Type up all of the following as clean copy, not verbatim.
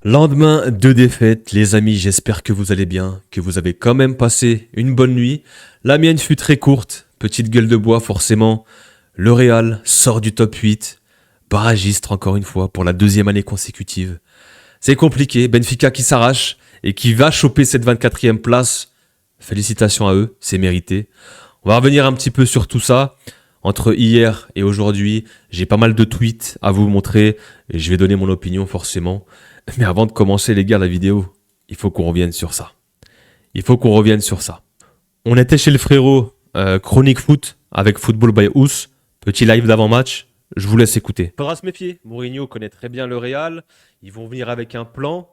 Lendemain de défaite, les amis, j'espère que vous allez bien, que vous avez quand même passé une bonne nuit. La mienne fut très courte, petite gueule de bois forcément. Le Real sort du top 8, barragiste encore une fois pour la deuxième année consécutive. C'est compliqué, Benfica qui s'arrache et qui va choper cette 24e place. Félicitations à eux, c'est mérité. On va revenir un petit peu sur tout ça. Entre hier et aujourd'hui, j'ai pas mal de tweets à vous montrer et je vais donner mon opinion forcément. Mais avant de commencer les gars la vidéo, il faut qu'on revienne sur ça. Il faut qu'on revienne sur ça. On était chez le frérot Chronique Foot avec Football by Ous. Petit live d'avant-match. Je vous laisse écouter. Faudra se méfier. Mourinho connaît très bien le Real. Ils vont venir avec un plan.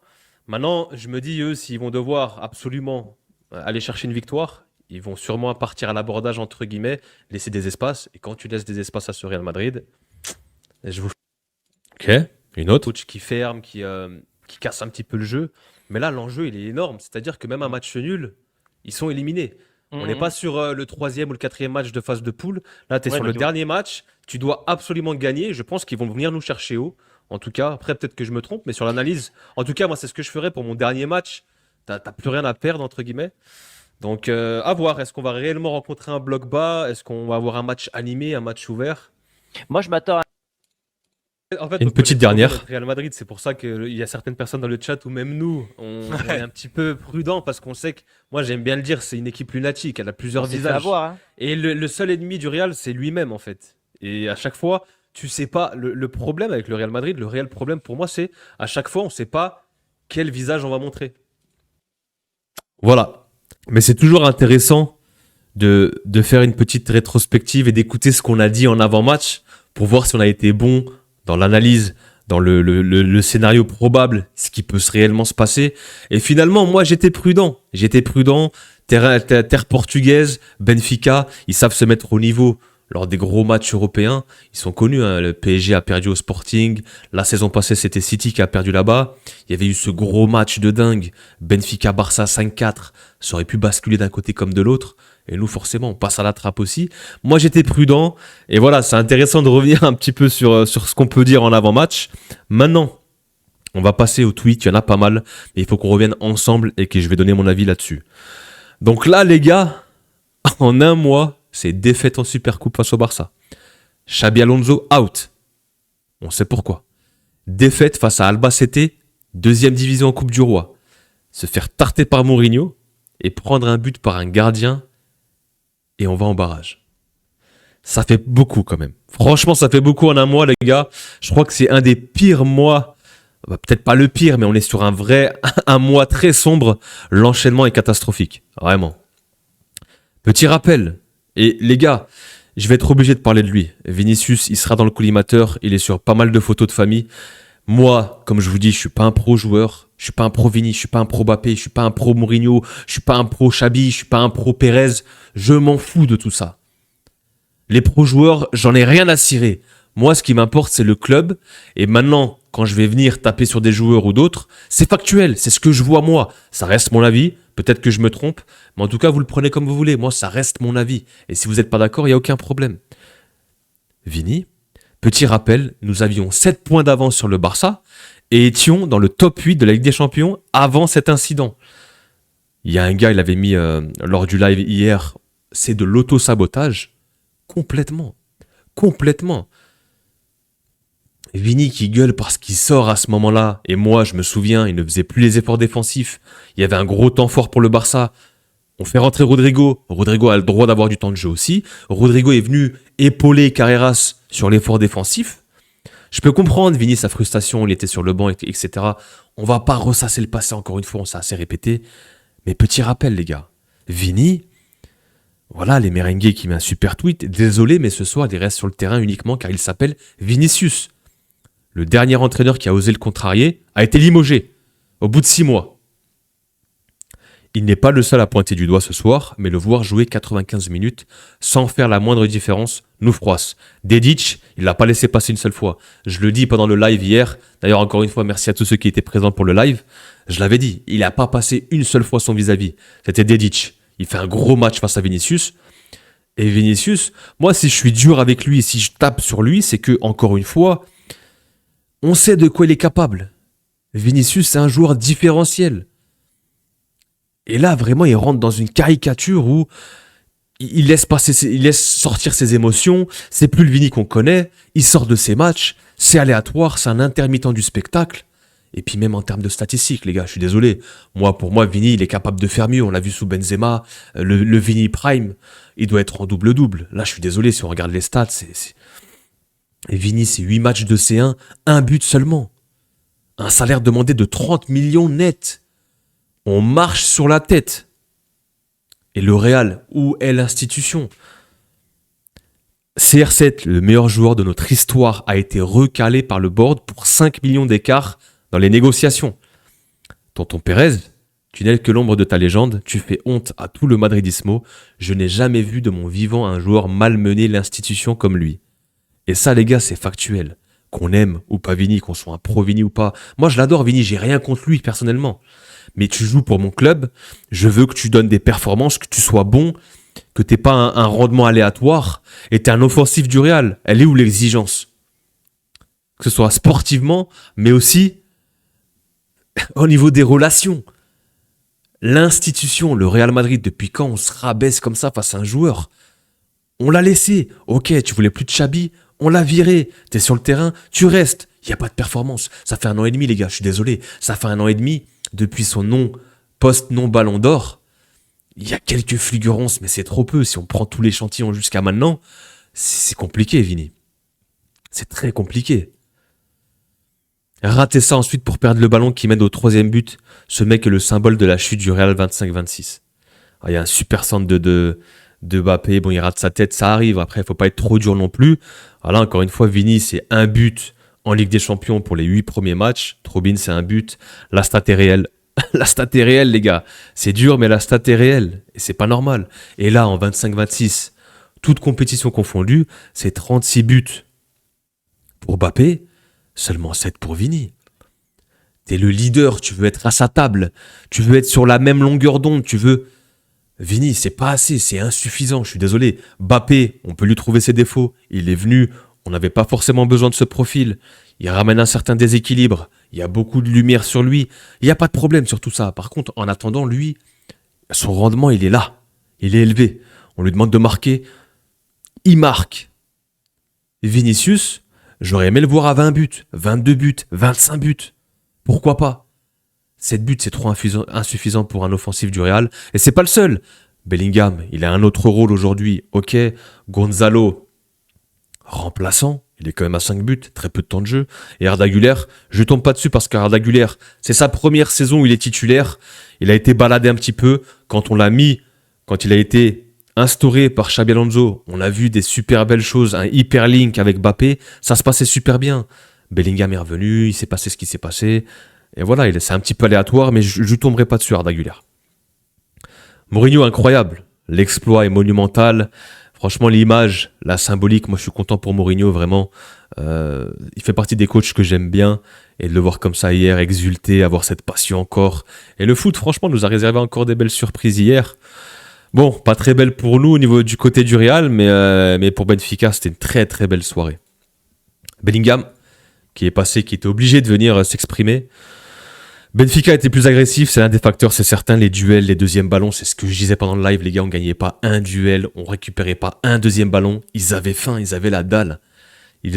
Maintenant, je me dis, eux, s'ils vont devoir absolument aller chercher une victoire, ils vont sûrement partir à l'abordage, entre guillemets, laisser des espaces. Et quand tu laisses des espaces à ce Real Madrid, je vous... Ok, une autre. Coach qui ferme, qui casse un petit peu le jeu. Mais là, l'enjeu, il est énorme. C'est-à-dire que même un match nul, ils sont éliminés. On n'est pas sur le troisième ou le quatrième match de phase de poule. Là, tu es sur le dernier match. Tu dois absolument gagner. Je pense qu'ils vont venir nous chercher haut. En tout cas, après, peut-être que je me trompe, mais sur l'analyse, en tout cas, moi, c'est ce que je ferais pour mon dernier match. T'as plus rien à perdre, entre guillemets. Donc, à voir. Est-ce qu'on va réellement rencontrer un bloc bas? Est-ce qu'on va avoir un match animé, un match ouvert? Moi, je m'attends à... En fait, une petite dernière. Real Madrid, c'est pour ça qu'il y a certaines personnes dans le chat ou même nous, on est un petit peu prudent parce qu'on sait que, moi j'aime bien le dire, c'est une équipe lunatique, elle a plusieurs visages. Et le seul ennemi du Real, c'est lui-même en fait. Et à chaque fois, tu sais pas, le problème avec le Real Madrid, le réel problème pour moi, c'est à chaque fois, on sait pas quel visage on va montrer. Voilà. Mais c'est toujours intéressant de faire une petite rétrospective et d'écouter ce qu'on a dit en avant-match pour voir si on a été bon dans l'analyse, dans le scénario probable, ce qui peut réellement se passer. Et finalement, moi, j'étais prudent. Terre portugaise, Benfica, ils savent se mettre au niveau lors des gros matchs européens. Ils sont connus, hein. Le PSG a perdu au Sporting. La saison passée, c'était City qui a perdu là-bas. Il y avait eu ce gros match de dingue. Benfica-Barça 5-4. Ça aurait pu basculer d'un côté comme de l'autre. Et nous, forcément, on passe à la trappe aussi. Moi, j'étais prudent. Et voilà, c'est intéressant de revenir un petit peu sur ce qu'on peut dire en avant-match. Maintenant, on va passer au tweet. Il y en a pas mal. Mais il faut qu'on revienne ensemble et que je vais donner mon avis là-dessus. Donc là, les gars, en un mois, c'est défaite en Supercoupe face au Barça. Xabi Alonso out. On sait pourquoi. Défaite face à Albacete, deuxième division en Coupe du Roi. Se faire tarter par Mourinho et prendre un but par un gardien. Et on va en barrage. Ça fait beaucoup quand même. Franchement, ça fait beaucoup en un mois, les gars. Je crois que c'est un des pires mois. Peut-être pas le pire, mais on est sur un mois très sombre. L'enchaînement est catastrophique. Vraiment. Petit rappel. Et les gars, je vais être obligé de parler de lui. Vinicius, il sera dans le collimateur. Il est sur pas mal de photos de famille. Moi, comme je vous dis, je suis pas un pro joueur. Je suis pas un pro Vini, je suis pas un pro Mbappé, je suis pas un pro Mourinho, je suis pas un pro Xabi, je suis pas un pro Pérez. Je m'en fous de tout ça. Les pro joueurs, j'en ai rien à cirer. Moi, ce qui m'importe, c'est le club. Et maintenant, quand je vais venir taper sur des joueurs ou d'autres, c'est factuel, c'est ce que je vois moi. Ça reste mon avis. Peut-être que je me trompe, mais en tout cas, vous le prenez comme vous voulez. Moi, ça reste mon avis. Et si vous n'êtes pas d'accord, il n'y a aucun problème. Vini, petit rappel, nous avions 7 points d'avance sur le Barça et étions dans le top 8 de la Ligue des Champions avant cet incident. Il y a un gars, il avait mis lors du live hier, c'est de l'auto-sabotage. Complètement. Vini qui gueule parce qu'il sort à ce moment-là. Et moi, je me souviens, il ne faisait plus les efforts défensifs. Il y avait un gros temps fort pour le Barça. On fait rentrer Rodrigo. Rodrigo a le droit d'avoir du temps de jeu aussi. Rodrigo est venu épauler Carreras sur l'effort défensif. Je peux comprendre, Vini, sa frustration, il était sur le banc, etc. On va pas ressasser le passé encore une fois, on s'est assez répété. Mais petit rappel, les gars. Vini, voilà, les merengues qui met un super tweet. Désolé, mais ce soir, il reste sur le terrain uniquement car il s'appelle Vinicius. Le dernier entraîneur qui a osé le contrarier a été limogé au bout de 6 mois. Il n'est pas le seul à pointer du doigt ce soir, mais le voir jouer 95 minutes sans faire la moindre différence nous froisse. Dedic, il l'a pas laissé passer une seule fois. Je le dis pendant le live hier. D'ailleurs, encore une fois, merci à tous ceux qui étaient présents pour le live. Je l'avais dit, il n'a pas passé une seule fois son vis-à-vis. C'était Dedic. Il fait un gros match face à Vinicius. Et Vinicius, moi, si je suis dur avec lui, si je tape sur lui, c'est que, encore une fois, on sait de quoi il est capable. Vinicius, c'est un joueur différentiel. Et là, vraiment, il rentre dans une caricature où il laisse il laisse sortir ses émotions. C'est plus le Vini qu'on connaît. Il sort de ses matchs. C'est aléatoire. C'est un intermittent du spectacle. Et puis même en termes de statistiques, les gars, je suis désolé. Pour moi, Vini, il est capable de faire mieux. On l'a vu sous Benzema. Le Vini Prime, il doit être en double-double. Là, je suis désolé, si on regarde les stats, Et Vini, c'est 8 matchs de C1, un but seulement. Un salaire demandé de 30 millions net. On marche sur la tête. Et le Real, où est l'institution? CR7, le meilleur joueur de notre histoire, a été recalé par le board pour 5 millions d'écart dans les négociations. Tonton Pérez, tu n'es que l'ombre de ta légende, tu fais honte à tout le madridismo. Je n'ai jamais vu de mon vivant un joueur malmener l'institution comme lui. Et ça, les gars, c'est factuel. Qu'on aime ou pas Vini, qu'on soit un pro Vini ou pas. Moi, je l'adore, Vini, j'ai rien contre lui personnellement. Mais tu joues pour mon club, je veux que tu donnes des performances, que tu sois bon, que t'aies pas un rendement aléatoire, et t'es un offensif du Real. Elle est où l'exigence? Que ce soit sportivement, mais aussi au niveau des relations. L'institution, le Real Madrid, depuis quand on se rabaisse comme ça face à un joueur? On l'a laissé. Ok, tu voulais plus de Xabi, on l'a viré. T'es sur le terrain, tu restes. Il n'y a pas de performance. Ça fait 1 an et demi, les gars, je suis désolé. Ça fait 1 an et demi depuis son post-non ballon d'or. Il y a quelques fulgurances, mais c'est trop peu. Si on prend tout l'échantillon jusqu'à maintenant, c'est compliqué, Vini. C'est très compliqué. Rater ça ensuite pour perdre le ballon qui mène au 3e but. Ce mec est le symbole de la chute du Real 25-26. Il y a un super centre de Mbappé. Bon, il rate sa tête, ça arrive. Après, il ne faut pas être trop dur non plus. Voilà, encore une fois, Vini, c'est un but en Ligue des Champions pour les 8 premiers matchs. Trobin, c'est un but. La stat est réelle. La stat est réelle, les gars. C'est dur, mais la stat est réelle. Et c'est pas normal. Et là, en 25-26, toute compétition confondue, c'est 36 buts pour Mbappé, seulement 7 pour Vini. T'es le leader, tu veux être à sa table. Tu veux être sur la même longueur d'onde. Vini, c'est pas assez, c'est insuffisant, je suis désolé. Mbappé, on peut lui trouver ses défauts. Il est venu, on n'avait pas forcément besoin de ce profil. Il ramène un certain déséquilibre. Il y a beaucoup de lumière sur lui. Il n'y a pas de problème sur tout ça. Par contre, en attendant, lui, son rendement, il est là. Il est élevé. On lui demande de marquer. Il marque. Vinicius, j'aurais aimé le voir à 20 buts, 22 buts, 25 buts. Pourquoi pas? 7 buts, c'est trop insuffisant pour un offensif du Real. Et c'est pas le seul. Bellingham, il a un autre rôle aujourd'hui. Ok. Gonzalo, remplaçant. Il est quand même à 5 buts, très peu de temps de jeu. Et Arda Güler, je tombe pas dessus parce qu'Arda Güler, c'est sa première saison où il est titulaire. Il a été baladé un petit peu. Quand il a été instauré par Xabi Alonso, on a vu des super belles choses, un hyperlink avec Mbappé. Ça se passait super bien. Bellingham est revenu, il s'est passé ce qui s'est passé. Et voilà, c'est un petit peu aléatoire, mais je ne tomberai pas dessus, Arda Güler. Mourinho, incroyable. L'exploit est monumental. Franchement, l'image, la symbolique, moi je suis content pour Mourinho, vraiment. Il fait partie des coachs que j'aime bien. Et de le voir comme ça hier, exulter, avoir cette passion encore. Et le foot, franchement, nous a réservé encore des belles surprises hier. Bon, pas très belle pour nous au niveau du côté du Real, mais pour Benfica, c'était une très très belle soirée. Bellingham, qui était obligé de venir s'exprimer. Benfica était plus agressif, c'est l'un des facteurs, c'est certain. Les duels, les deuxièmes ballons, c'est ce que je disais pendant le live, les gars, on gagnait pas un duel, on récupérait pas un deuxième ballon. Ils avaient faim, ils avaient la dalle. Ils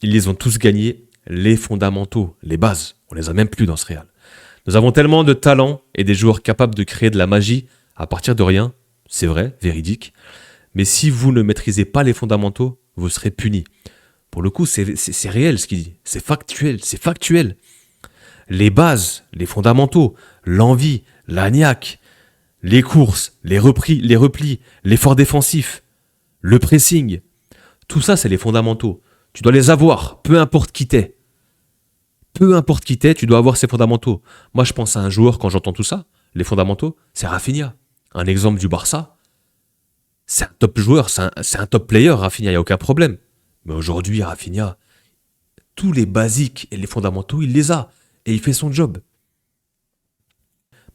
les ont tous gagnés. Les fondamentaux, les bases, on les a même plus dans ce Real. Nous avons tellement de talent et des joueurs capables de créer de la magie à partir de rien. C'est vrai, véridique. Mais si vous ne maîtrisez pas les fondamentaux, vous serez punis. Pour le coup, c'est réel ce qu'il dit. C'est factuel. Les bases, les fondamentaux, l'envie, la niaque, les courses, les replis, l'effort défensif, le pressing. Tout ça, c'est les fondamentaux. Tu dois les avoir, peu importe qui t'es. Peu importe qui t'es, tu dois avoir ces fondamentaux. Moi, je pense à un joueur, quand j'entends tout ça, les fondamentaux, c'est Rafinha. Un exemple du Barça. C'est un top joueur, c'est un top player, Rafinha, il n'y a aucun problème. Mais aujourd'hui, Rafinha, tous les basiques et les fondamentaux, il les a. Et il fait son job.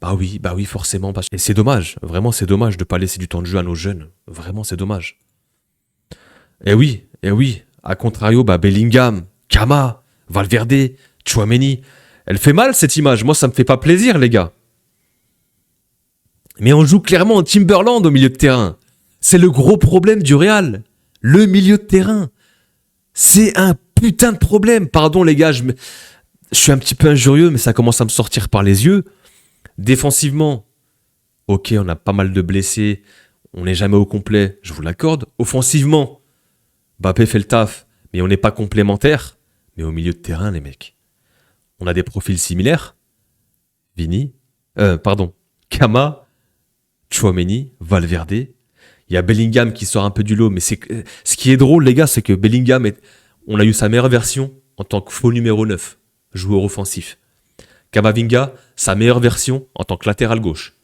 Bah oui, forcément. Et c'est dommage, vraiment c'est dommage de ne pas laisser du temps de jeu à nos jeunes. Vraiment, c'est dommage. Et oui. A contrario, Bellingham, Kama, Valverde, Tchouaméni, Elle fait mal cette image. Moi, ça me fait pas plaisir, les gars. Mais on joue clairement en Timberland au milieu de terrain. C'est le gros problème du Real. Le milieu de terrain. C'est un putain de problème. Pardon, les gars, je suis un petit peu injurieux, mais ça commence à me sortir par les yeux. Défensivement, ok, on a pas mal de blessés. On n'est jamais au complet, je vous l'accorde. Offensivement, Mbappé fait le taf, mais on n'est pas complémentaires. Mais au milieu de terrain, les mecs, on a des profils similaires. Kama, Tchouaméni, Valverde. Il y a Bellingham qui sort un peu du lot, mais ce qui est drôle, les gars, c'est que Bellingham, on a eu sa meilleure version en tant que faux numéro 9, joueur offensif. Camavinga, sa meilleure version en tant que latéral gauche.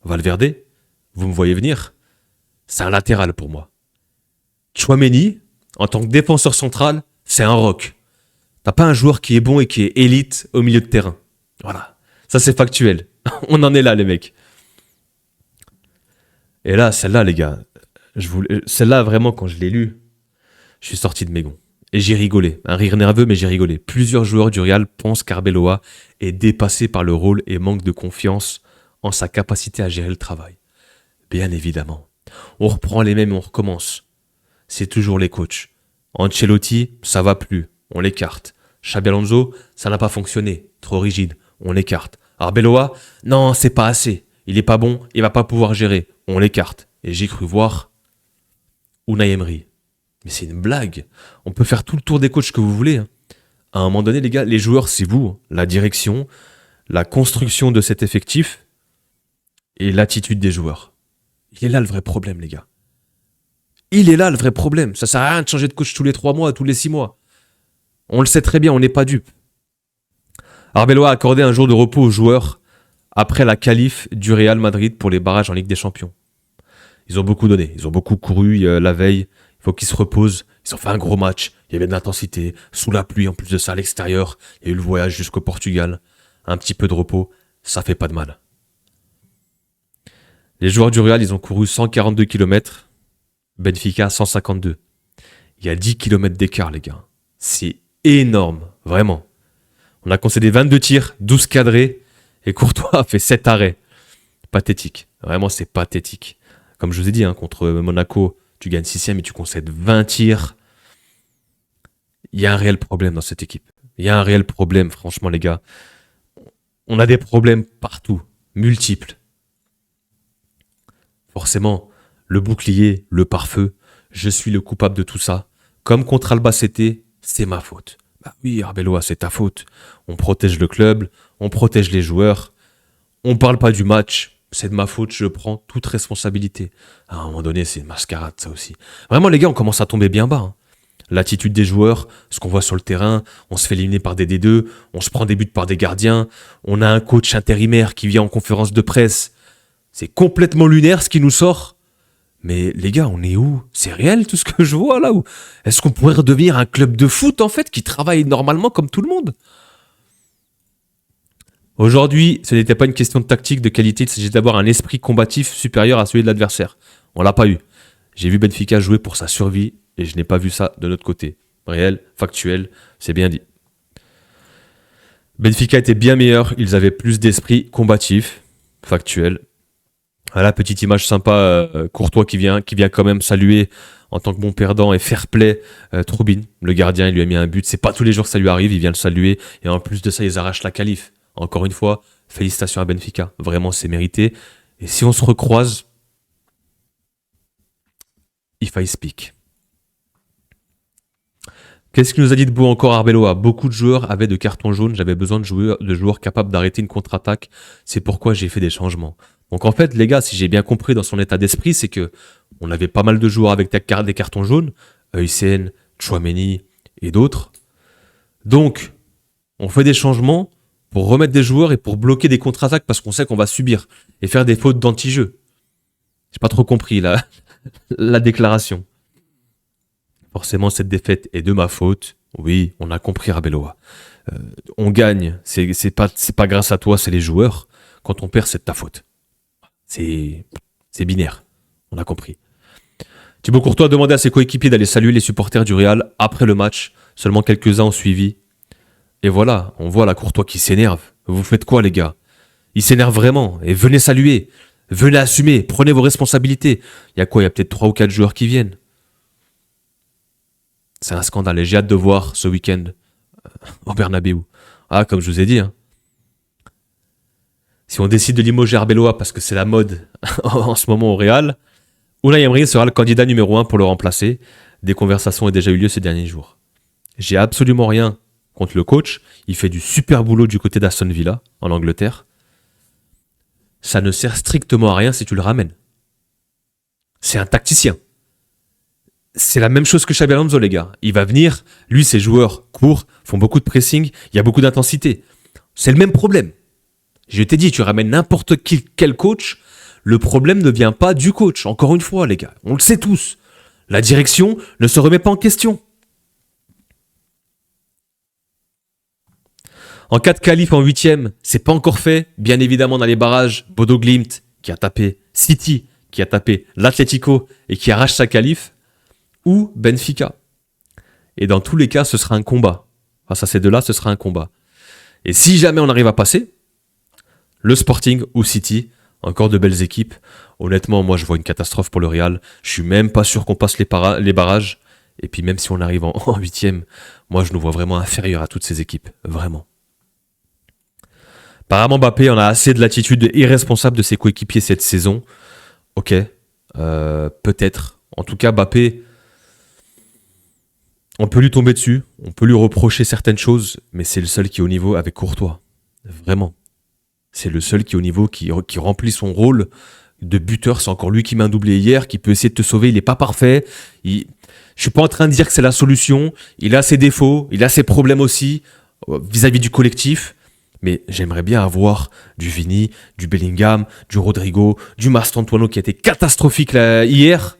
Valverde, vous me voyez venir, c'est un latéral pour moi. Tchouaméni, en tant que défenseur central, c'est un rock. T'as pas un joueur qui est bon et qui est élite au milieu de terrain. Voilà, ça c'est factuel. On en est là, les mecs. Et là, celle-là, les gars, celle-là, vraiment, quand je l'ai lue, je suis sorti de mes gonds. Et j'ai rigolé. Un rire nerveux, mais j'ai rigolé. Plusieurs joueurs du Real pensent qu'Arbeloa est dépassé par le rôle et manque de confiance en sa capacité à gérer le travail. Bien évidemment. On reprend les mêmes et on recommence. C'est toujours les coachs. Ancelotti, ça va plus. On l'écarte. Xabi Alonso, ça n'a pas fonctionné. Trop rigide. On l'écarte. Arbeloa, non, c'est pas assez. Il est pas bon, il va pas pouvoir gérer. On l'écarte. Et j'ai cru voir Unai Emery. Mais c'est une blague. On peut faire tout le tour des coachs que vous voulez. À un moment donné, les gars, les joueurs, c'est vous. La direction, la construction de cet effectif et l'attitude des joueurs. Il est là le vrai problème, les gars. Il est là le vrai problème. Ça sert à rien de changer de coach tous les 3 mois, tous les 6 mois. On le sait très bien, on n'est pas dupes. Arbeloa a accordé un jour de repos aux joueurs après la qualif du Real Madrid pour les barrages en Ligue des Champions. Ils ont beaucoup donné, ils ont beaucoup couru la veille. Il faut qu'ils se reposent. Ils ont fait un gros match. Il y avait de l'intensité, sous la pluie en plus de ça à l'extérieur. Il y a eu le voyage jusqu'au Portugal. Un petit peu de repos, ça fait pas de mal. Les joueurs du Real, ils ont couru 142 km. Benfica 152. Il y a 10 km d'écart, les gars. C'est énorme, vraiment. On a concédé 22 tirs, 12 cadrés, et Courtois a fait 7 arrêts. Pathétique. Vraiment, c'est pathétique. Comme je vous ai dit, contre Monaco, tu gagnes 6e et tu concèdes 20 tirs. Il y a un réel problème dans cette équipe. Il y a un réel problème, franchement, les gars. On a des problèmes partout, multiples. Forcément, le bouclier, le pare-feu, je suis le coupable de tout ça. Comme contre Albacete, c'est ma faute. Bah oui, Arbeloa, c'est ta faute. On protège le club, on protège les joueurs. On parle pas du match, c'est de ma faute, je prends toute responsabilité. À un moment donné, c'est une mascarade, ça aussi. Vraiment, les gars, on commence à tomber bien bas. L'attitude des joueurs, ce qu'on voit sur le terrain, on se fait éliminer par des D2, on se prend des buts par des gardiens, on a un coach intérimaire qui vient en conférence de presse. C'est complètement lunaire ce qui nous sort. Mais les gars, on est où? C'est réel tout ce que je vois là? Où est-ce qu'on pourrait redevenir un club de foot en fait qui travaille normalement comme tout le monde? Aujourd'hui, ce n'était pas une question de tactique, de qualité, il s'agit d'avoir un esprit combatif supérieur à celui de l'adversaire. On l'a pas eu. J'ai vu Benfica jouer pour sa survie et je n'ai pas vu ça de notre côté. Réel, factuel, c'est bien dit. Benfica était bien meilleur, ils avaient plus d'esprit combatif, factuel. Voilà, petite image sympa, Courtois qui vient quand même saluer en tant que bon perdant et fair play Troubine, le gardien, il lui a mis un but. C'est pas tous les jours que ça lui arrive, il vient le saluer et en plus de ça, ils arrachent la qualif. Encore une fois, félicitations à Benfica, vraiment c'est mérité. Et si on se recroise, if I speak. Qu'est-ce qu'il nous a dit de beau encore Arbeloa? Beaucoup de joueurs avaient de cartons jaunes, j'avais besoin de joueurs capables d'arrêter une contre-attaque, c'est pourquoi j'ai fait des changements. Donc en fait, les gars, si j'ai bien compris dans son état d'esprit, c'est que on avait pas mal de joueurs avec des cartons jaunes, Hysén, Tchouaméni et d'autres. Donc, on fait des changements pour remettre des joueurs et pour bloquer des contre-attaques parce qu'on sait qu'on va subir et faire des fautes d'anti-jeu. J'ai pas trop compris la déclaration. Forcément, cette défaite est de ma faute. Oui, on a compris Arbeloa. On gagne, c'est pas grâce à toi, c'est les joueurs. Quand on perd, c'est de ta faute. C'est binaire. On a compris. Thibaut Courtois a demandé à ses coéquipiers d'aller saluer les supporters du Real après le match. Seulement quelques-uns ont suivi. Et voilà, on voit la Courtois qui s'énerve. Vous faites quoi, les gars? Il s'énerve vraiment. Et venez saluer. Venez assumer. Prenez vos responsabilités. Il y a quoi? Il y a peut-être 3 ou 4 joueurs qui viennent. C'est un scandale. Et j'ai hâte de voir ce week-end au Bernabéu. Ah, comme je vous ai dit, hein. Si on décide de limoger Arbeloa parce que c'est la mode en ce moment au Real, Unai Emery sera le candidat numéro 1 pour le remplacer. Des conversations ont déjà eu lieu ces derniers jours. J'ai absolument rien contre le coach. Il fait du super boulot du côté d'Aston Villa, en Angleterre. Ça ne sert strictement à rien si tu le ramènes. C'est un tacticien. C'est la même chose que Xabi Alonso, les gars. Il va venir, lui, ses joueurs courent, font beaucoup de pressing, il y a beaucoup d'intensité. C'est le même problème. Je t'ai dit, tu ramènes n'importe quel coach, le problème ne vient pas du coach. Encore une fois, les gars, on le sait tous. La direction ne se remet pas en question. En cas de qualif en 8e, c'est pas encore fait. Bien évidemment, dans les barrages, Bodo Glimt qui a tapé City, qui a tapé l'Atlético et qui arrache sa qualif, ou Benfica. Et dans tous les cas, ce sera un combat. Face à ces deux-là, ce sera un combat. Et si jamais on arrive à passer, le Sporting ou City, encore de belles équipes. Honnêtement, moi, je vois une catastrophe pour le Real. Je suis même pas sûr qu'on passe les barrages. Et puis, même si on arrive en 8e, moi, je nous vois vraiment inférieur à toutes ces équipes. Vraiment. Apparemment, Mbappé en a assez de l'attitude irresponsable de ses coéquipiers cette saison. Ok, peut-être. En tout cas, Mbappé, on peut lui tomber dessus, on peut lui reprocher certaines choses, mais c'est le seul qui est au niveau avec Courtois. Vraiment. C'est le seul qui est au niveau, qui remplit son rôle de buteur. C'est encore lui qui m'a doublé hier, qui peut essayer de te sauver. Il n'est pas parfait. Je suis pas en train de dire que c'est la solution. Il a ses défauts, il a ses problèmes aussi vis-à-vis du collectif. Mais j'aimerais bien avoir du Vini, du Bellingham, du Rodrigo, du Mastantuono qui a été catastrophique là, hier,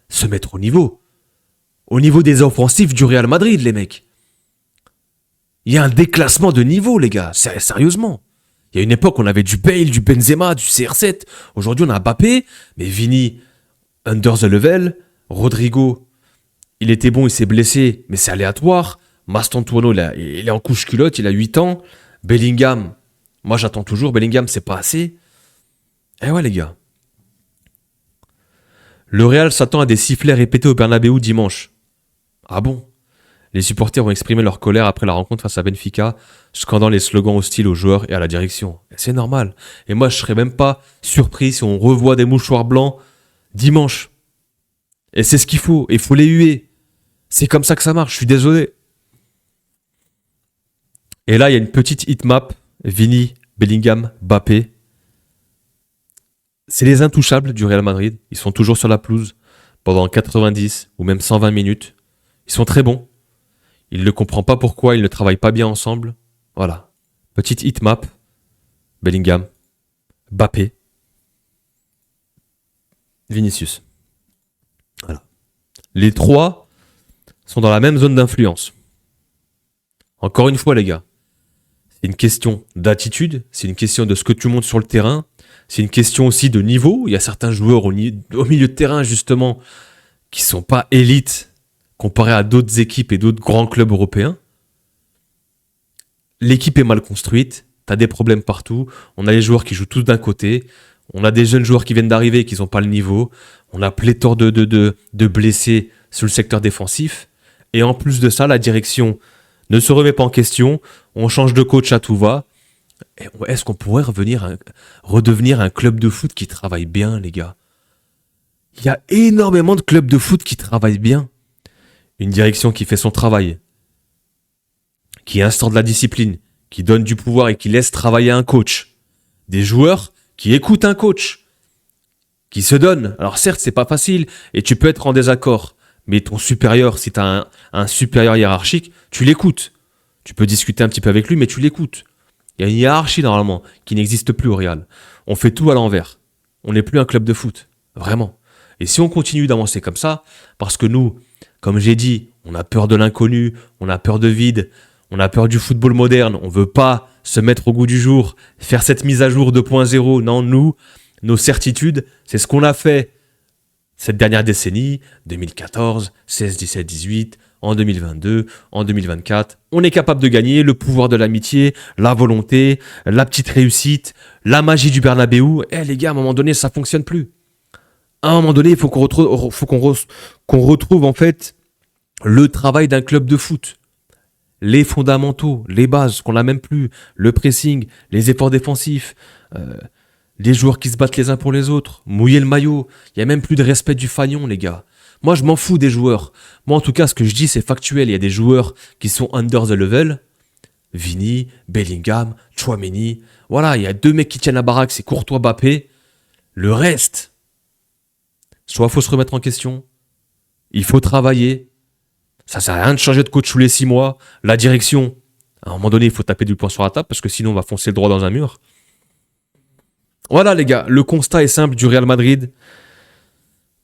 se mettre au niveau. Au niveau des offensifs du Real Madrid, les mecs. Il y a un déclassement de niveau, les gars. Sérieusement. Il y a une époque, on avait du Bale, du Benzema, du CR7. Aujourd'hui, on a Mbappé, mais Vini, under the level. Rodrigo, il était bon, il s'est blessé, mais c'est aléatoire. Mastantuono, il est en couche culotte, il a 8 ans. Bellingham, moi j'attends toujours. Bellingham, c'est pas assez. Eh ouais, les gars. Le Real s'attend à des sifflets répétés au Bernabéu dimanche. Ah bon? Les supporters ont exprimé leur colère après la rencontre face à Benfica, scandant les slogans hostiles aux joueurs et à la direction. Et c'est normal. Et moi, je serais même pas surpris si on revoit des mouchoirs blancs dimanche. Et c'est ce qu'il faut. Il faut les huer. C'est comme ça que ça marche. Je suis désolé. Et là, il y a une petite hitmap. Vini, Bellingham, Mbappé. C'est les intouchables du Real Madrid. Ils sont toujours sur la pelouse pendant 90 ou même 120 minutes. Ils sont très bons. Il ne comprend pas pourquoi ils ne travaillent pas bien ensemble. Voilà. Petite hitmap. Bellingham, Mbappé, Vinicius. Voilà. Les trois sont dans la même zone d'influence. Encore une fois, les gars, c'est une question d'attitude, c'est une question de ce que tu montes sur le terrain, c'est une question aussi de niveau. Il y a certains joueurs au milieu de terrain, justement, qui ne sont pas élites comparé à d'autres équipes et d'autres grands clubs européens. L'équipe est mal construite, t'as des problèmes partout, on a les joueurs qui jouent tous d'un côté, on a des jeunes joueurs qui viennent d'arriver et qui n'ont pas le niveau, on a pléthore de blessés sur le secteur défensif, et en plus de ça, la direction ne se remet pas en question, on change de coach à tout va. Est-ce qu'on pourrait redevenir un club de foot qui travaille bien, les gars? Il y a énormément de clubs de foot qui travaillent bien. Une direction qui fait son travail, qui instaure de la discipline, qui donne du pouvoir et qui laisse travailler un coach. Des joueurs qui écoutent un coach, qui se donnent. Alors certes, c'est pas facile et tu peux être en désaccord, mais ton supérieur, si tu as un supérieur hiérarchique, tu l'écoutes. Tu peux discuter un petit peu avec lui, mais tu l'écoutes. Il y a une hiérarchie normalement qui n'existe plus au Real. On fait tout à l'envers. On n'est plus un club de foot, vraiment. Et si on continue d'avancer comme ça, parce que nous, comme j'ai dit, on a peur de l'inconnu, on a peur de vide, on a peur du football moderne, on veut pas se mettre au goût du jour, faire cette mise à jour 2.0. Non, nous, nos certitudes, c'est ce qu'on a fait cette dernière décennie, 2014, 16, 17, 18, en 2022, en 2024. On est capable de gagner, le pouvoir de l'amitié, la volonté, la petite réussite, la magie du Bernabéu. Eh les gars, à un moment donné, ça fonctionne plus. À un moment donné, il faut qu'on retrouve en fait le travail d'un club de foot. Les fondamentaux, les bases qu'on n'a même plus, le pressing, les efforts défensifs, les joueurs qui se battent les uns pour les autres, mouiller le maillot. Il n'y a même plus de respect du fanion, les gars. Moi, je m'en fous des joueurs. Moi, en tout cas, ce que je dis, c'est factuel. Il y a des joueurs qui sont under the level. Vini, Bellingham, Tchouaméni. Voilà, il y a 2 mecs qui tiennent la baraque, c'est Courtois, Mbappé. Le reste, soit il faut se remettre en question, il faut travailler. Ça sert à rien de changer de coach tous les 6 mois. La direction, à un moment donné, il faut taper du poing sur la table parce que sinon on va foncer le droit dans un mur. Voilà les gars, le constat est simple du Real Madrid.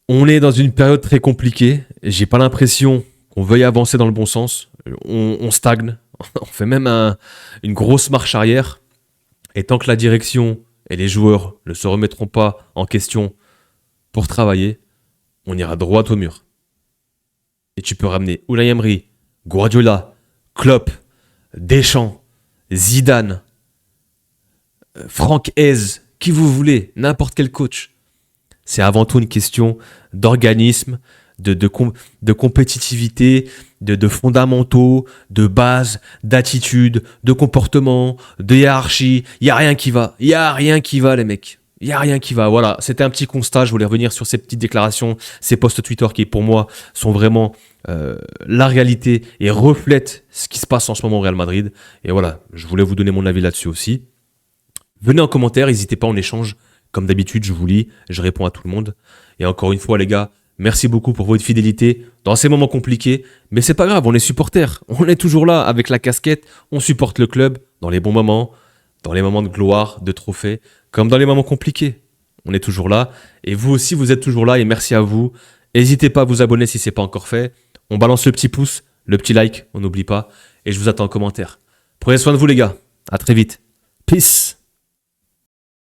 On est dans une période très compliquée. J'ai pas l'impression qu'on veuille avancer dans le bon sens. On stagne. On fait même une grosse marche arrière. Et tant que la direction et les joueurs ne se remettront pas en question pour travailler, on ira droit au mur. Et tu peux ramener Unai Emery, Guardiola, Klopp, Deschamps, Zidane, Franck Hez, qui vous voulez, n'importe quel coach. C'est avant tout une question d'organisme, de compétitivité, de fondamentaux, de base, d'attitude, de comportement, de hiérarchie. Il n'y a rien qui va. Il n'y a rien qui va, les mecs. Il n'y a rien qui va. Voilà, c'était un petit constat. Je voulais revenir sur ces petites déclarations, ces posts Twitter qui, pour moi, sont vraiment la réalité et reflètent ce qui se passe en ce moment au Real Madrid. Et voilà, je voulais vous donner mon avis là-dessus aussi. Venez en commentaire, n'hésitez pas, on échange. Comme d'habitude, je vous lis, je réponds à tout le monde. Et encore une fois, les gars, merci beaucoup pour votre fidélité dans ces moments compliqués. Mais c'est pas grave, on est supporters. On est toujours là avec la casquette. On supporte le club dans les bons moments, dans les moments de gloire, de trophées, comme dans les moments compliqués. On est toujours là. Et vous aussi, vous êtes toujours là. Et merci à vous. N'hésitez pas à vous abonner si ce n'est pas encore fait. On balance le petit pouce, le petit like, on n'oublie pas. Et je vous attends en commentaire. Prenez soin de vous, les gars. À très vite. Peace.